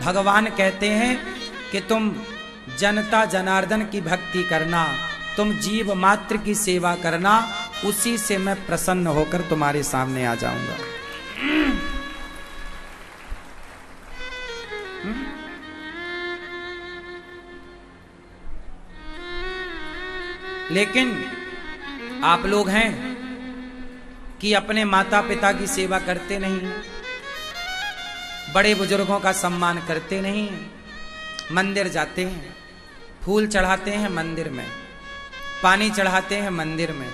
भगवान कहते हैं कि तुम जनता जनार्दन की भक्ति करना, तुम जीव मात्र की सेवा करना, उसी से मैं प्रसन्न होकर तुम्हारे सामने आ जाऊंगा। लेकिन आप लोग हैं कि अपने माता पिता की सेवा करते नहीं, बड़े बुजुर्गों का सम्मान करते नहीं, मंदिर जाते हैं, फूल चढ़ाते हैं मंदिर में, पानी चढ़ाते हैं मंदिर में,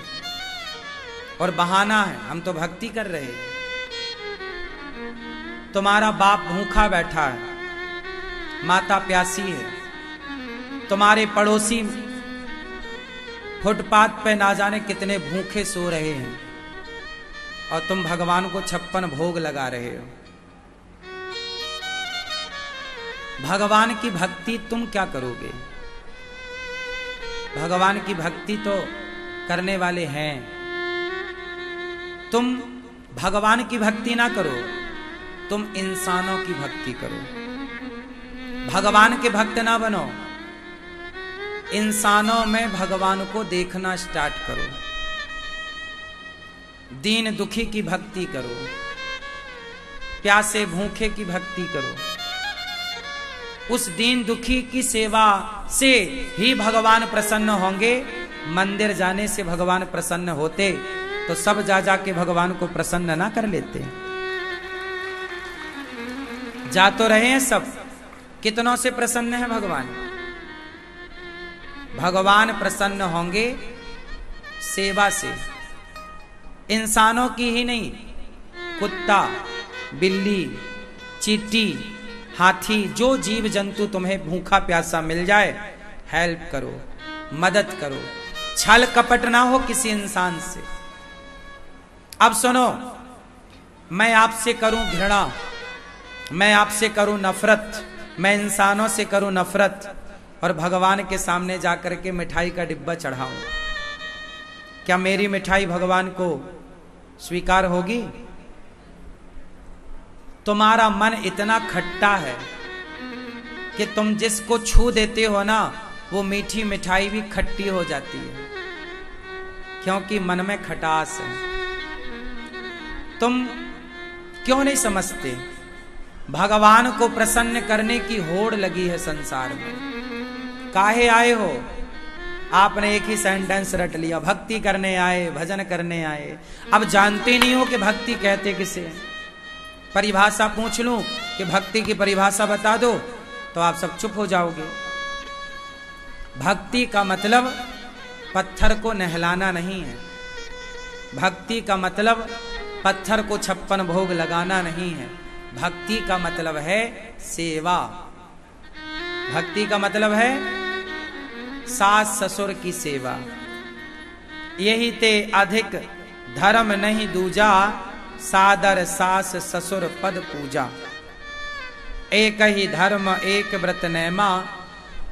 और बहाना है हम तो भक्ति कर रहे हैं। तुम्हारा बाप भूखा बैठा है, माता प्यासी है, तुम्हारे पड़ोसी फुटपाथ पे ना जाने कितने भूखे सो रहे हैं, और तुम भगवान को 56 भोग लगा रहे हो। भगवान की भक्ति तुम क्या करोगे? भगवान की भक्ति तो करने वाले हैं। तुम भगवान की भक्ति ना करो, तुम इंसानों की भक्ति करो। भगवान के भक्त ना बनो, इंसानों में भगवान को देखना स्टार्ट करो। दीन दुखी की भक्ति करो, प्यासे भूखे की भक्ति करो। उस दीन दुखी की सेवा से ही भगवान प्रसन्न होंगे। मंदिर जाने से भगवान प्रसन्न होते तो सब जा जा के भगवान को प्रसन्न ना कर लेते। जा तो रहे हैं सब, कितनों से प्रसन्न है भगवान? भगवान प्रसन्न होंगे सेवा से, इंसानों की ही नहीं, कुत्ता, बिल्ली, चींटी, हाथी, जो जीव जंतु तुम्हें भूखा प्यासा मिल जाए, हेल्प करो, मदद करो। छल कपट ना हो किसी इंसान से। अब सुनो, मैं आपसे करूं घृणा, मैं आपसे करूं नफरत, मैं इंसानों से करूं नफरत, और भगवान के सामने जाकर के मिठाई का डिब्बा चढ़ाऊं, क्या मेरी मिठाई भगवान को स्वीकार होगी? तुम्हारा मन इतना खट्टा है कि तुम जिसको छू देते हो ना, वो मीठी मिठाई भी खट्टी हो जाती है, क्योंकि मन में खटास है। तुम क्यों नहीं समझते? भगवान को प्रसन्न करने की होड़ लगी है संसार में। काहे आए हो? आपने एक ही सेंटेंस रट लिया, भक्ति करने आए, भजन करने आए। अब जानते नहीं हो कि भक्ति कहते किसे? परिभाषा पूछ लूं कि भक्ति की परिभाषा बता दो तो आप सब चुप हो जाओगे। भक्ति का मतलब पत्थर को नहलाना नहीं है। भक्ति का मतलब पत्थर को 56 भोग लगाना नहीं है। भक्ति का मतलब है सेवा। भक्ति का मतलब है सास ससुर की सेवा। यही ते अधिक धर्म नहीं दूजा, सादर सास ससुर पद पूजा। एक ही धर्म एक व्रत नैमा,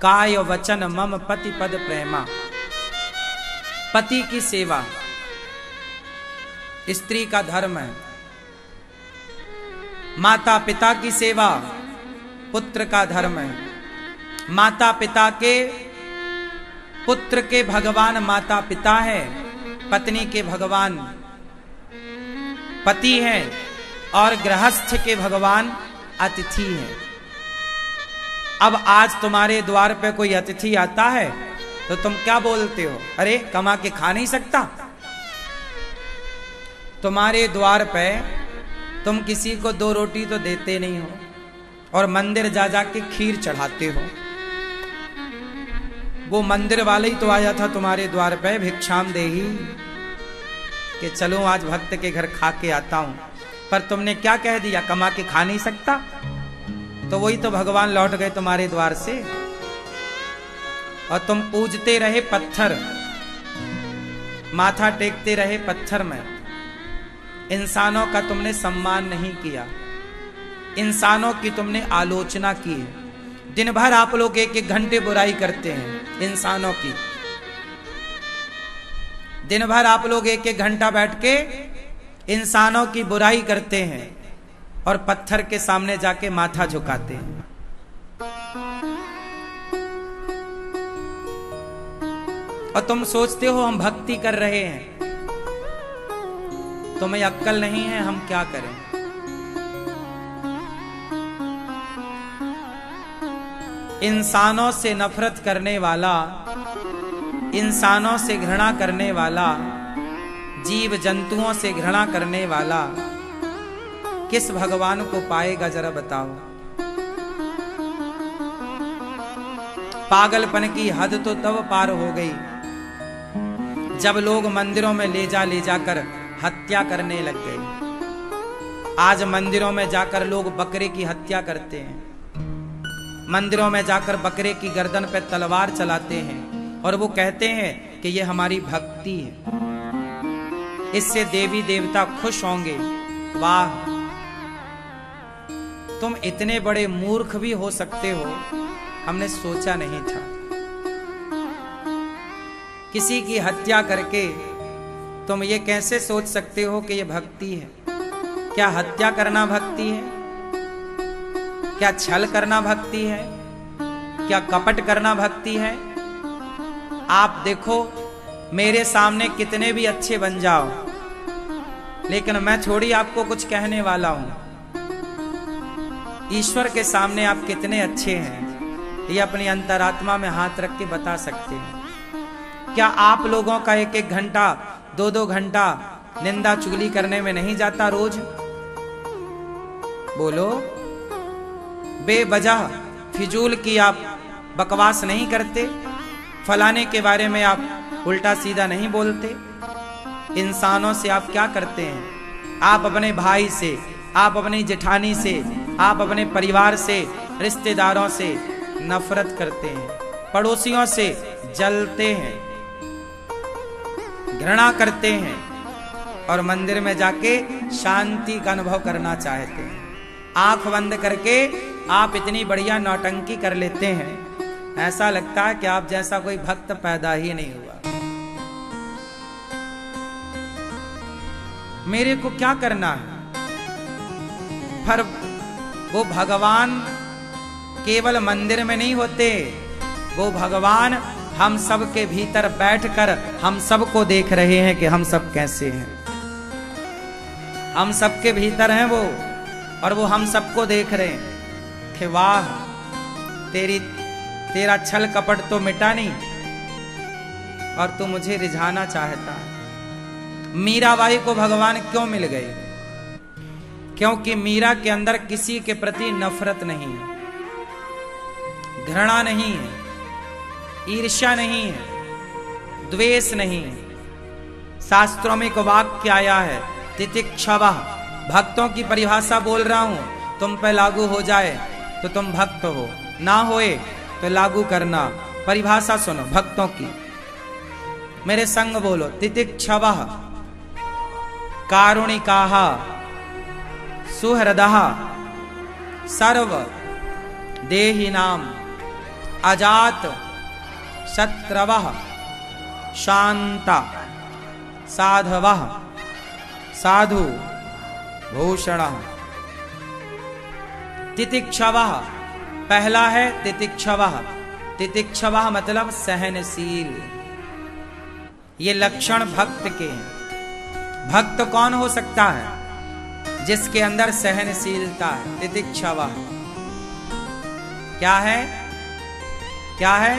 काय वचन मम पति पद प्रेमा। पति की सेवा स्त्री का धर्म है। माता पिता की सेवा पुत्र का धर्म है। माता पिता के, पुत्र के भगवान माता पिता है, पत्नी के भगवान पति है, और गृहस्थ के भगवान अतिथि है। अब आज तुम्हारे द्वार पे कोई अतिथि आता है तो तुम क्या बोलते हो? अरे कमा के खा नहीं सकता? तुम्हारे द्वार पे तुम किसी को 2 रोटी तो देते नहीं हो, और मंदिर जा जा के खीर चढ़ाते हो। वो मंदिर वाले ही तो आया था तुम्हारे द्वार पे भिक्षाम देही, कि चलो आज भक्त के घर खा के आता हूं, पर तुमने क्या कह दिया? कमा के खा नहीं सकता। तो वही तो भगवान लौट गए तुम्हारे द्वार से, और तुम पूजते रहे पत्थर, माथा टेकते रहे पत्थर में। इंसानों का तुमने सम्मान नहीं किया, इंसानों की तुमने आलोचना की है। दिन भर आप लोग 1-1 घंटे बुराई करते हैं इंसानों की। दिन भर आप लोग 1-1 घंटा बैठ के इंसानों की बुराई करते हैं, और पत्थर के सामने जाके माथा झुकाते हैं। और तुम सोचते हो हम भक्ति कर रहे हैं, तुम्हें अक्ल नहीं है, हम क्या करें। इंसानों से नफरत करने वाला, इंसानों से घृणा करने वाला, जीव जंतुओं से घृणा करने वाला किस भगवान को पाएगा, जरा बताओ। पागलपन की हद तो तब पार हो गई जब लोग मंदिरों में ले जाकर हत्या करने लग गए। आज मंदिरों में जाकर लोग बकरे की हत्या करते हैं, मंदिरों में जाकर बकरे की गर्दन पे तलवार चलाते हैं और वो कहते हैं कि ये हमारी भक्ति है, इससे देवी देवता खुश होंगे। वाह, तुम इतने बड़े मूर्ख भी हो सकते हो, हमने सोचा नहीं था। किसी की हत्या करके तुम ये कैसे सोच सकते हो कि ये भक्ति है? क्या हत्या करना भक्ति है? क्या छल करना भक्ति है? क्या कपट करना भक्ति है? आप देखो, मेरे सामने कितने भी अच्छे बन जाओ, लेकिन मैं थोड़ी आपको कुछ कहने वाला हूं। ईश्वर के सामने आप कितने अच्छे हैं, ये अपनी अंतरात्मा में हाथ रख के बता सकते हैं। क्या आप लोगों का 1-1 घंटा 2-2 घंटा निंदा चुगली करने में नहीं जाता रोज? बोलो, बेवजह फिजूल की आप बकवास नहीं करते? फलाने के बारे में आप उल्टा सीधा नहीं बोलते? इंसानों से आप क्या करते हैं? आप अपने भाई से, आप अपनी जेठानी से, आप अपने परिवार से, रिश्तेदारों से नफरत करते हैं, पड़ोसियों से जलते हैं, घृणा करते हैं और मंदिर में जाके शांति का अनुभव करना चाहते हैं। आंख बंद करके आप इतनी बढ़िया नौटंकी कर लेते हैं, ऐसा लगता है कि आप जैसा कोई भक्त पैदा ही नहीं हुआ। मेरे को क्या करना है? पर वो भगवान केवल मंदिर में नहीं होते, वो भगवान हम सब के भीतर बैठकर हम सबको देख रहे हैं कि हम सब कैसे हैं। हम सबके भीतर हैं वो, और वो हम सबको देख रहे हैं कि वाह, तेरा छल कपट तो मिटा नहीं और तू मुझे रिझाना चाहता है। मीराबाई को भगवान क्यों मिल गए? क्योंकि मीरा के अंदर किसी के प्रति नफरत नहीं है, घृणा नहीं है, ईर्ष्या नहीं है, द्वेष नहीं है। शास्त्रों में एक वाक्य आया है, तितिक्षवः। भक्तों की परिभाषा बोल रहा हूं, तुम पे लागू हो जाए तो तुम भक्त हो, ना होए तो लागू करना। परिभाषा सुनो भक्तों की, मेरे संग बोलो। तितिक्षवः कारुणिकाः सुहृदः सर्व देहिनां अजात शत्रवः शांता साधवः साधु भूषणः। तितिक्षवः पहला है तितिक्षवः। तितिक्षवः मतलब सहनशील। ये लक्षण भक्त के हैं। भक्त कौन हो सकता है? जिसके अंदर सहनशीलता है। तितिक्षवः क्या है? क्या है?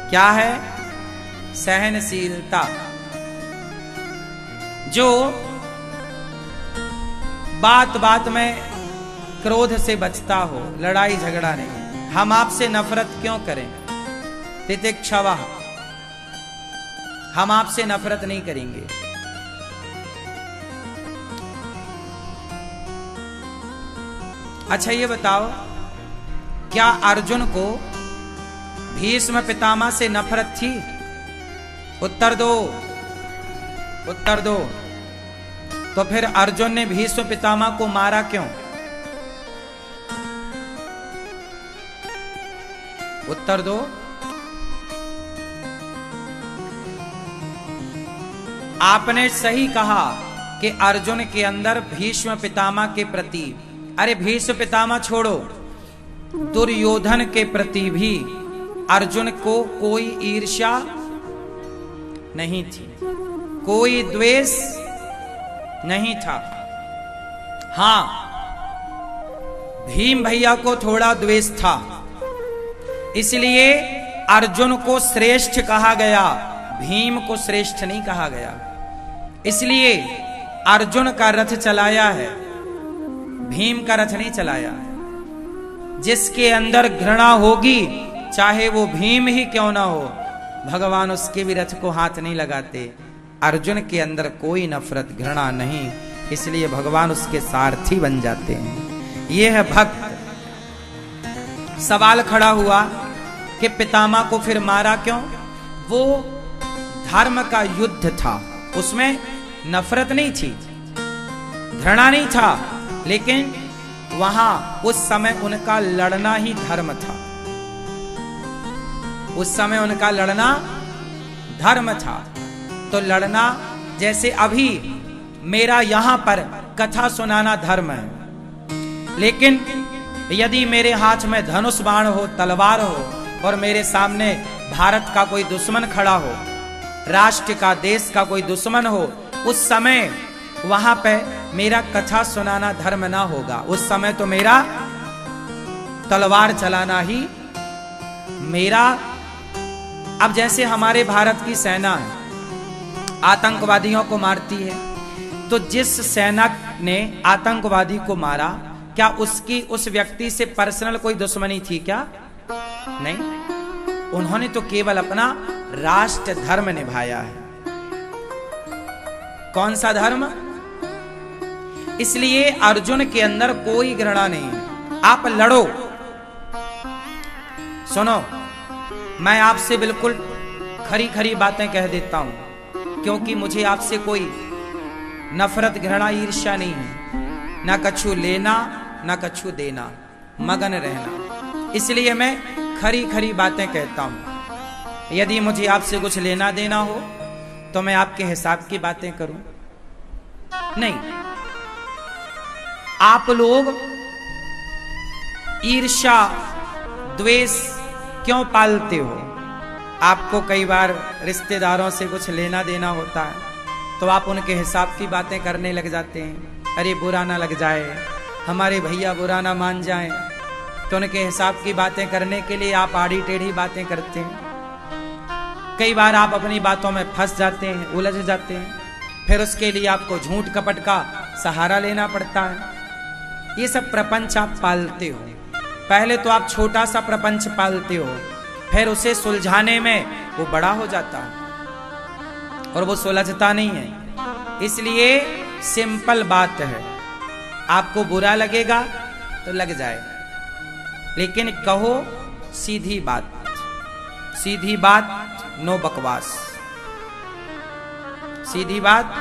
क्या है? सहनशीलता। जो बात बात में क्रोध से बचता हो, लड़ाई झगड़ा नहीं। हम आपसे नफरत क्यों करें? तितिक्षवः हम आपसे नफरत नहीं करेंगे। अच्छा ये बताओ, क्या अर्जुन को भीष्म पितामह से नफरत थी? उत्तर दो, उत्तर दो। तो फिर अर्जुन ने भीष्म पितामह को मारा क्यों? उत्तर दो। आपने सही कहा कि अर्जुन के अंदर भीष्म पितामह के प्रति, अरे भीष्म पितामह छोड़ो, दुर्योधन के प्रति भी अर्जुन को कोई ईर्ष्या नहीं थी, कोई द्वेष नहीं था। हां, भीम भैया को थोड़ा द्वेष था, इसलिए अर्जुन को श्रेष्ठ कहा गया, भीम को श्रेष्ठ नहीं कहा गया। इसलिए अर्जुन का रथ चलाया है, भीम का रथ नहीं चलाया है। जिसके अंदर घृणा होगी, चाहे वो भीम ही क्यों ना हो, भगवान उसके भी रथ को हाथ नहीं लगाते। अर्जुन के अंदर कोई नफरत घृणा नहीं, इसलिए भगवान उसके सारथी बन जाते हैं। ये है भक्त। सवाल खड़ा हुआ कि पितामह को फिर मारा क्यों? वो धर्म का युद्ध था, उसमें नफरत नहीं थी, घृणा नहीं था, लेकिन वहां उस समय उनका लड़ना ही धर्म था। उस समय उनका लड़ना धर्म था। तो लड़ना, जैसे अभी मेरा यहां पर कथा सुनाना धर्म है, लेकिन यदि मेरे हाथ में धनुष बाण हो, तलवार हो, और मेरे सामने भारत का कोई दुश्मन खड़ा हो, राष्ट्र का, देश का कोई दुश्मन हो, उस समय वहां पे मेरा कथा सुनाना धर्म ना होगा। उस समय तो मेरा तलवार चलाना ही मेरा। अब जैसे हमारे भारत की सेना है, आतंकवादियों को मारती है, तो जिस सेना ने आतंकवादी को मारा, क्या उसकी उस व्यक्ति से पर्सनल कोई दुश्मनी थी क्या? नहीं, उन्होंने तो केवल अपना राष्ट्र धर्म निभाया है। कौन सा धर्म? इसलिए अर्जुन के अंदर कोई घृणा नहीं है। आप लड़ो। सुनो, मैं आपसे बिल्कुल खरी खरी बातें कह देता हूं, क्योंकि मुझे आपसे कोई नफरत, घृणा, ईर्ष्या नहीं है। ना कछु लेना, ना कछु देना, मगन रहना। इसलिए मैं खरी खरी बातें कहता हूं। यदि मुझे आपसे कुछ लेना देना हो तो मैं आपके हिसाब की बातें करूं? नहीं। आप लोग ईर्ष्या, द्वेष क्यों पालते हो? आपको कई बार रिश्तेदारों से कुछ लेना देना होता है तो आप उनके हिसाब की बातें करने लग जाते हैं। अरे बुरा ना लग जाए, हमारे भैया बुरा ना मान जाएं, तो उनके हिसाब की बातें करने के लिए आप आड़ी टेढ़ी बातें करते हैं। कई बार आप अपनी बातों में फंस जाते हैं, उलझ जाते हैं, फिर उसके लिए आपको झूठ कपट का सहारा लेना पड़ता है। ये सब प्रपंच आप पालते हो। पहले तो आप छोटा सा प्रपंच पालते हो, फिर उसे सुलझाने में वो बड़ा हो जाता है और वो सुलझता नहीं है। इसलिए सिंपल बात है, आपको बुरा लगेगा तो लग जाए, लेकिन कहो सीधी बात। सीधी बात, नो बकवास। सीधी बात,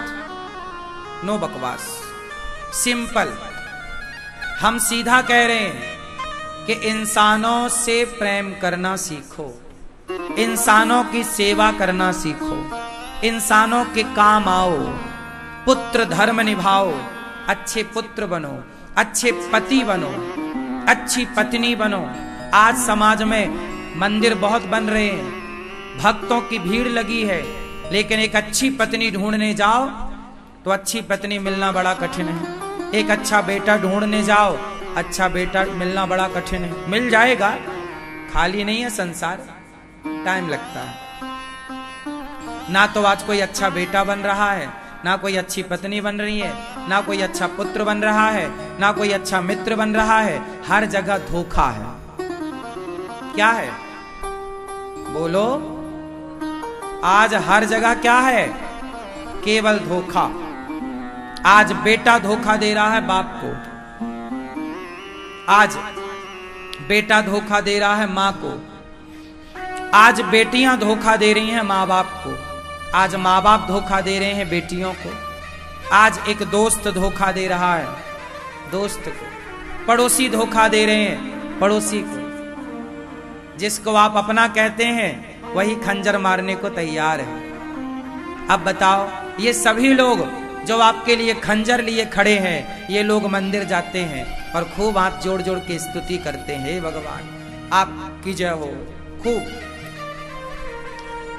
नो बकवास, सिंपल। हम सीधा कह रहे हैं कि इंसानों से प्रेम करना सीखो, इंसानों की सेवा करना सीखो, इंसानों के काम आओ, पुत्र धर्म निभाओ, अच्छे पुत्र बनो, अच्छे पति बनो, अच्छी पत्नी बनो। आज समाज में मंदिर बहुत बन रहे हैं, भक्तों की भीड़ लगी है, लेकिन एक अच्छी पत्नी ढूंढने जाओ तो अच्छी पत्नी मिलना बड़ा कठिन है। एक अच्छा बेटा ढूंढने जाओ, अच्छा बेटा मिलना बड़ा कठिन है। मिल जाएगा, खाली नहीं है संसार, टाइम लगता है। ना तो आज कोई अच्छा बेटा बन रहा है, ना कोई अच्छी पत्नी बन रही है, ना कोई अच्छा पुत्र बन रहा है, ना कोई अच्छा मित्र बन रहा है। हर जगह धोखा है। क्या है? बोलो। आज हर जगह क्या है? केवल धोखा। आज बेटा धोखा दे रहा है बाप को, आज बेटा धोखा दे रहा है मां को, आज बेटियां धोखा दे रही हैं मां बाप को, आज मां बाप धोखा दे रहे हैं बेटियों को, आज एक दोस्त धोखा दे रहा है दोस्त को, पड़ोसी धोखा दे रहे हैं पड़ोसी को। जिसको आप अपना कहते हैं वही खंजर मारने को तैयार है। अब बताओ, ये सभी लोग जो आपके लिए खंजर लिए खड़े हैं, ये लोग मंदिर जाते हैं और खूब हाथ जोड़ जोड़ के स्तुति करते हैं, हे भगवान आपकी जय हो। खूब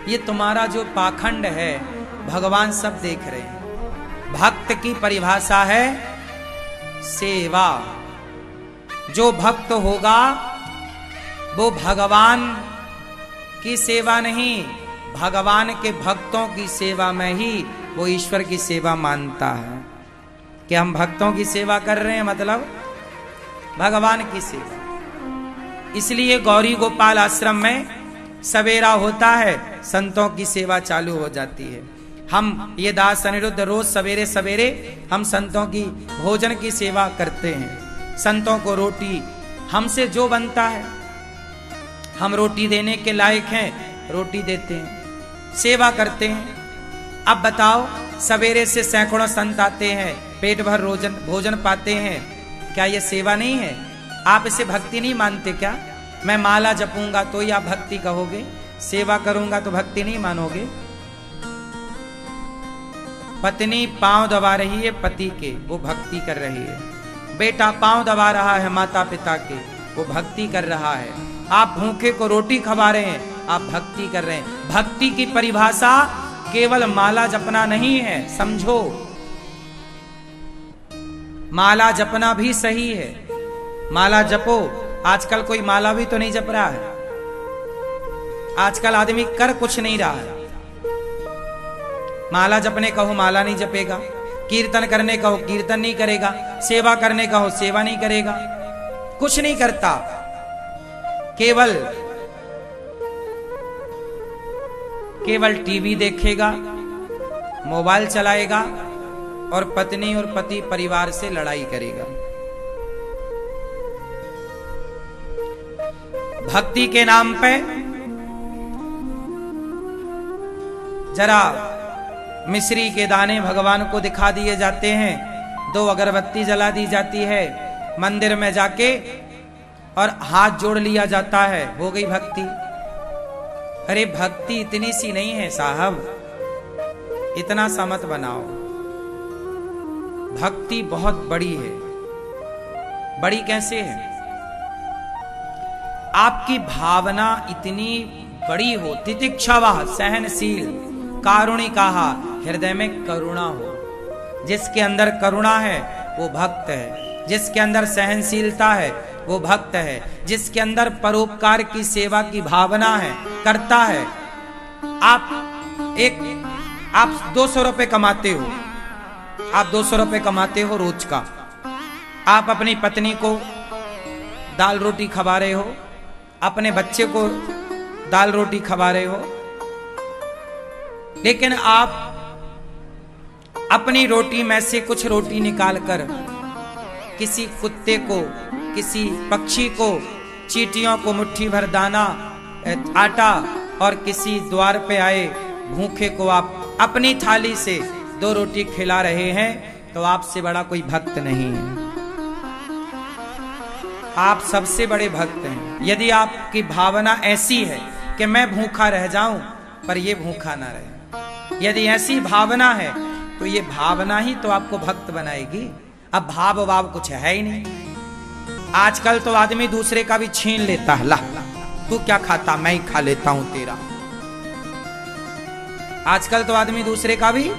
ये तुम्हारा जो पाखंड है भगवान सब देख रहे हैं। भक्त की परिभाषा है सेवा। जो भक्त होगा वो भगवान की सेवा नहीं, भगवान के भक्तों की सेवा में ही वो ईश्वर की सेवा मानता है। कि हम भक्तों की सेवा कर रहे हैं मतलब भगवान की सेवा। इसलिए गौरी गोपाल आश्रम में सवेरा होता है, संतों की सेवा चालू हो जाती है। हम ये दास अनिरुद्ध रोज सवेरे सवेरे हम संतों की भोजन की सेवा करते हैं। संतों को रोटी हमसे जो बनता है, हम रोटी देने के लायक हैं, रोटी देते हैं, सेवा करते हैं। अब बताओ, सवेरे से सैकड़ों संत आते हैं, पेट भर भोजन पाते हैं, क्या ये सेवा नहीं है? आप इसे भक्ति नहीं मानते क्या? मैं माला जपूंगा तो ही आप भक्ति कहोगे, सेवा करूंगा तो भक्ति नहीं मानोगे? पत्नी पांव दबा रही है पति के, वो भक्ति कर रही है। बेटा पांव दबा रहा है माता पिता के, वो भक्ति कर रहा है। आप भूखे को रोटी खवा रहे हैं, आप भक्ति कर रहे हैं। भक्ति की परिभाषा केवल माला जपना नहीं है, समझो। माला जपना भी सही है, माला जपो। आजकल कोई माला भी तो नहीं जप रहा है, आजकल आदमी कर कुछ नहीं रहा है। माला जपने कहो माला नहीं जपेगा, कीर्तन करने कहो कीर्तन नहीं करेगा, सेवा करने कहो सेवा नहीं करेगा, कुछ नहीं करता। केवल टीवी देखेगा, मोबाइल चलाएगा और पत्नी और पति परिवार से लड़ाई करेगा। भक्ति के नाम पे जरा मिश्री के दाने भगवान को दिखा दिए जाते हैं, 2 अगरबत्ती जला दी जाती है, मंदिर में जाके और हाथ जोड़ लिया जाता है, हो गई भक्ति। अरे भक्ति इतनी सी नहीं है साहब, इतना सा मत बनाओ। भक्ति बहुत बड़ी है। बड़ी कैसे है? आपकी भावना इतनी बड़ी हो, तितिक्षावाह, सहनशील, कारुणिकाः, हृदय में करुणा हो। जिसके अंदर करुणा है वो भक्त है, जिसके अंदर सहनशीलता है वो भक्त है, जिसके अंदर परोपकार की सेवा की भावना है, करता है। आप 200 रुपए कमाते हो, आप 200 रुपए कमाते हो रोज का, आप अपनी पत्नी को दाल रोटी खवा रहे हो, अपने बच्चे को दाल रोटी खवा रहे हो, लेकिन आप अपनी रोटी में से कुछ रोटी निकालकर किसी कुत्ते को, किसी पक्षी को, चींटियों को मुट्ठी भर दाना, आटा और किसी द्वार पे आए भूखे को आप अपनी थाली से 2 रोटी खिला रहे हैं, तो आपसे बड़ा कोई भक्त नहीं है। आप सबसे बड़े भक्त हैं। यदि आपकी भावना ऐसी है कि मैं भूखा रह जाऊं पर ये भूखा ना रहे, यदि ऐसी भावना है तो ये भावना ही तो आपको भक्त बनाएगी। अब भाव भाव कुछ है ही नहीं। आजकल तो आदमी दूसरे का भी छीन लेता है, ला तू क्या खाता मैं ही खा लेता हूं तेरा। आजकल तो आदमी दूसरे का भी,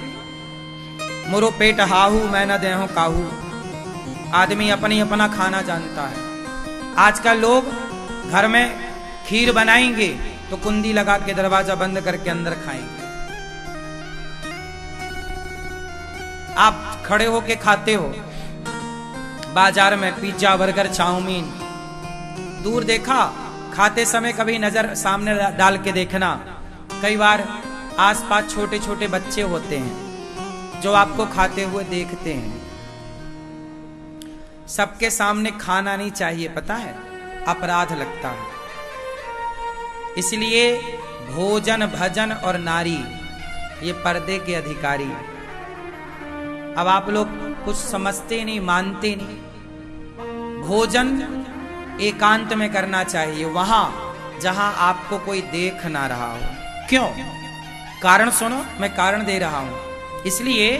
मुरो पेट हाहू मैं न देहूं काहू। आदमी अपनी अपना खाना जानता है। आजकल लोग घर में खीर बनाएंगे तो कुंडी लगा के दरवाजा बंद करके अंदर खाएंगे। आप खड़े होके खाते हो बाजार में पिज्जा बर्गर चाउमीन, दूर देखा, खाते समय कभी नजर सामने डाल के देखना। कई बार आसपास छोटे छोटे बच्चे होते हैं जो आपको खाते हुए देखते हैं। सबके सामने खाना नहीं चाहिए, पता है, अपराध लगता है। इसलिए भोजन भजन और नारी ये पर्दे के अधिकारी। अब आप लोग कुछ समझते नहीं, मानते नहीं। भोजन एकांत में करना चाहिए, वहां जहां आपको कोई देख ना रहा हो। क्यों? कारण सुनो, मैं कारण दे रहा हूं। इसलिए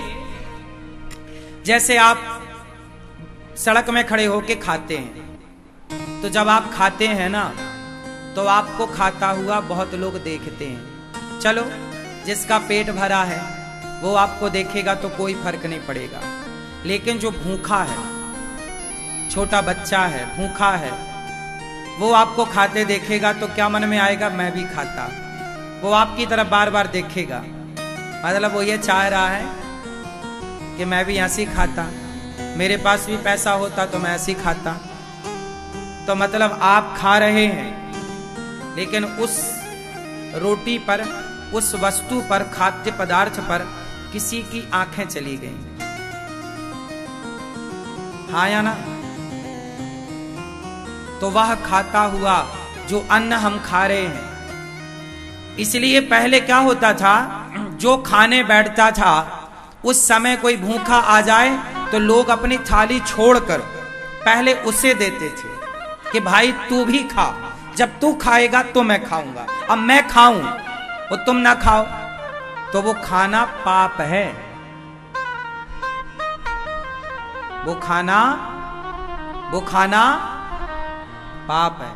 जैसे आप सड़क में खड़े होके खाते हैं, तो जब आप खाते हैं ना, तो आपको खाता हुआ बहुत लोग देखते हैं। चलो, जिसका पेट भरा है वो आपको देखेगा तो कोई फर्क नहीं पड़ेगा, लेकिन जो भूखा है, छोटा बच्चा है, भूखा है, वो आपको खाते देखेगा तो क्या मन में आएगा? मैं भी खाता। वो आपकी तरफ बार बार देखेगा, मतलब वो ये चाह रहा है कि मैं भी ऐसे ही खाता, मेरे पास भी पैसा होता तो मैं ऐसे ही खाता। तो मतलब आप खा रहे हैं, लेकिन उस रोटी पर, उस वस्तु पर, खाद्य पदार्थ पर किसी की आंखें चली गई। हाँ या ना? तो वह खाता हुआ जो अन्न हम खा रहे हैं, इसलिए पहले क्या होता था, जो खाने बैठता था उस समय कोई भूखा आ जाए तो लोग अपनी थाली छोड़कर पहले उसे देते थे कि भाई तू भी खा, जब तू खाएगा तो मैं खाऊंगा, अब मैं खाऊं और तुम ना खाओ तो वो खाना पाप है। वो खाना पाप है।